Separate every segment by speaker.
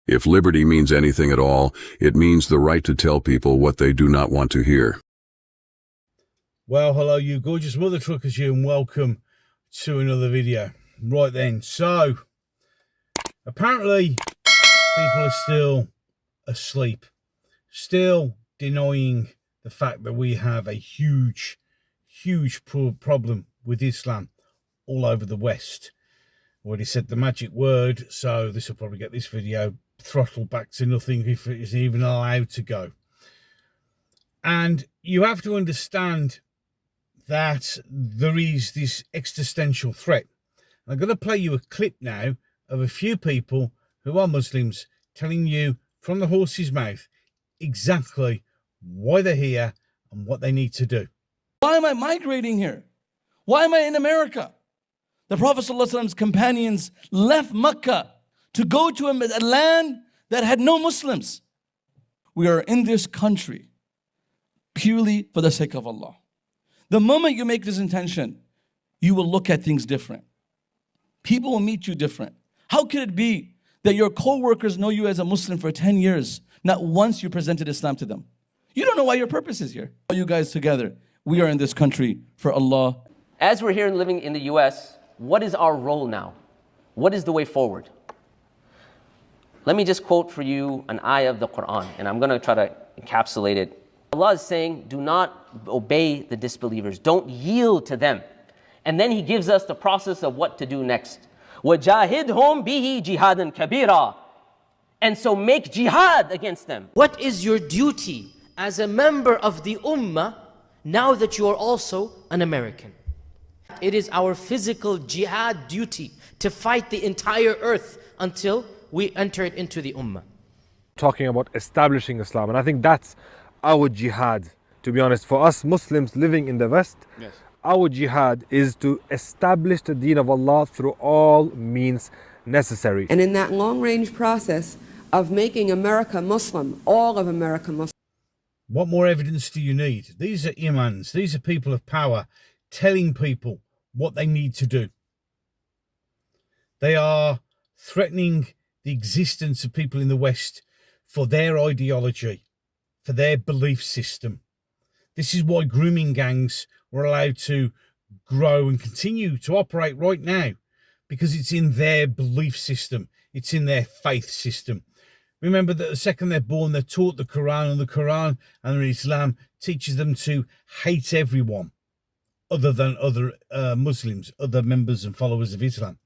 Speaker 1: If liberty means anything at all, it means the right to tell people what they do not want to hear.
Speaker 2: Well, hello, you gorgeous mother truckers, you, and welcome to another video. Right then, so apparently people are still asleep, still denying the fact that we have a huge problem with Islam all over the West. Already said the magic word, so this will probably get this video throttled back to nothing if it is even allowed to go. And you have to understand that there is this existential threat. I'm going to play you a clip now of a few people who are Muslims telling you from the horse's mouth exactly why they're here and what they need to do.
Speaker 3: Why am I migrating here? Why am I in America? The Prophet ﷺ's companions left Mecca to go to a land that had no Muslims. We are in this country purely for the sake of Allah. The moment you make this intention, you will look at things different. People will meet you different. How could it be that your co-workers know you as a Muslim for 10 years, not once you presented Islam to them? You don't know why your purpose is here. All you guys together, we are in this country for Allah.
Speaker 4: As we're here living in the US, what is our role now? What is the way forward? Let me just quote for you an ayah of the Quran, and I'm going to try to encapsulate it. Allah is saying, do not obey the disbelievers. Don't yield to them. And then He gives us the process of what to do next. وَجَاهِدْهُمْ بِهِ جِهَادًا كَبِيرًا. And so make jihad against them.
Speaker 5: What is your duty as a member of the Ummah now that you are also an American? It is our physical jihad duty to fight the entire earth until we enter it into the Ummah.
Speaker 6: Talking about establishing Islam, and I think that's our jihad, to be honest. For us Muslims living in the West, yes, our jihad is to establish the deen of Allah through all means necessary.
Speaker 7: And in that long-range process of making America Muslim, all of America Muslim.
Speaker 2: What more evidence do you need? These are imams, these are people of power telling people what they need to do. They are threatening the existence of people in the West for their ideology, for their belief system. This is why grooming gangs were allowed to grow and continue to operate right now, because it's in their belief system, it's in their faith system. Remember that the second they're born, they're taught the Quran, and the Quran and Islam teaches them to hate everyone other than other Muslims, other members and followers of Islam.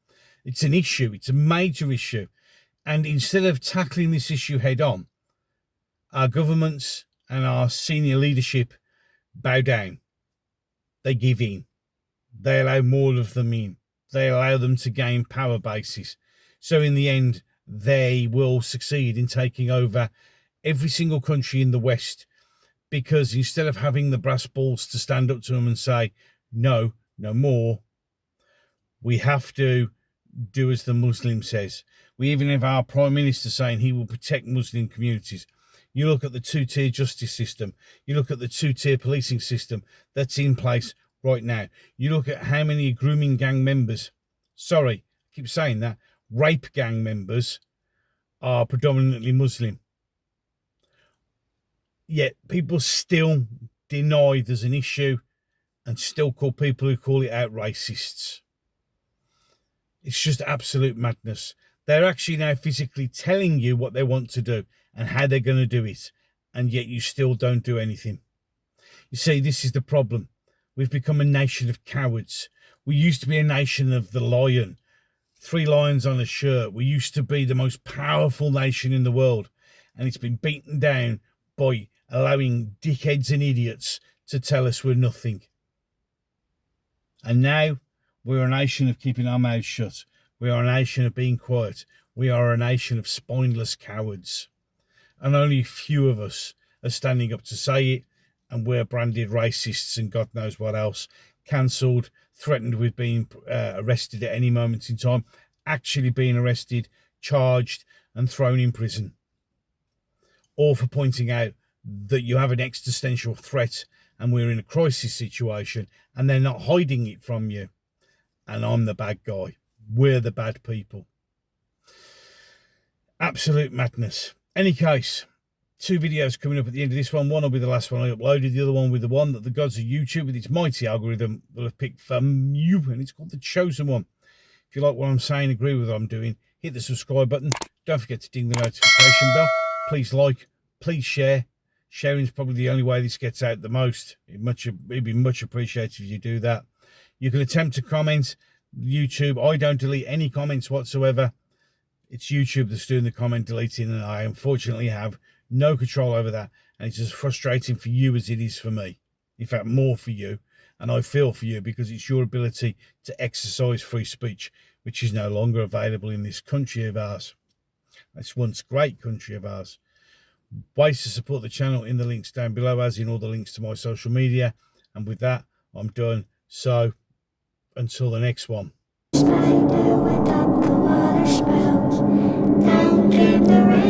Speaker 2: It's an issue, it's a major issue. And instead of tackling this issue head on, our governments and our senior leadership bow down. They give in. They allow more of them in. They allow them to gain power bases. So in the end, they will succeed in taking over every single country in the West, because instead of having the brass balls to stand up to them and say, no, no more, we have to do as the Muslim says. We even have our Prime Minister saying he will protect Muslim communities. You look at the two-tier justice system. You look at the two-tier policing system that's in place right now. You look at how many grooming gang members, sorry, I keep saying that, rape gang members are predominantly Muslim. Yet people still deny there's an issue and still call people who call it out racists. It's just absolute madness. They're actually now physically telling you what they want to do and how they're going to do it, and yet you still don't do anything. You see, this is the problem. We've become a nation of cowards. We used to be a nation of the lion, 3 lions on a shirt. We used to be the most powerful nation in the world, and it's been beaten down by allowing dickheads and idiots to tell us we're nothing. And now we're a nation of keeping our mouths shut. We are a nation of being quiet. We are a nation of spineless cowards. And only a few of us are standing up to say it, and we're branded racists and God knows what else, cancelled, threatened with being arrested at any moment in time, actually being arrested, charged and thrown in prison. All for pointing out that you have an existential threat and we're in a crisis situation and they're not hiding it from you. And I'm the bad guy. We're the bad people. Absolute madness. Any case, 2 videos coming up at the end of this one. One will be the last one I uploaded. The other one with the one that the gods of YouTube, with its mighty algorithm, will have picked for you. And it's called The Chosen One. If you like what I'm saying, agree with what I'm doing, hit the subscribe button. Don't forget to ding the notification bell. Please like, please share. Sharing is probably the only way this gets out the most. It'd be much appreciated if you do that. You can attempt to comment. YouTube, I don't delete any comments whatsoever. It's YouTube that's doing the comment deleting, and I unfortunately have no control over that. And it's as frustrating for you as it is for me. In fact, more for you. And I feel for you, because it's your ability to exercise free speech, which is no longer available in this country of ours. This once great country of ours. Ways to support the channel in the links down below, as in all the links to my social media. And with that, I'm done. So, until the next one.
Speaker 8: Spider went up the water spout, down came the rain.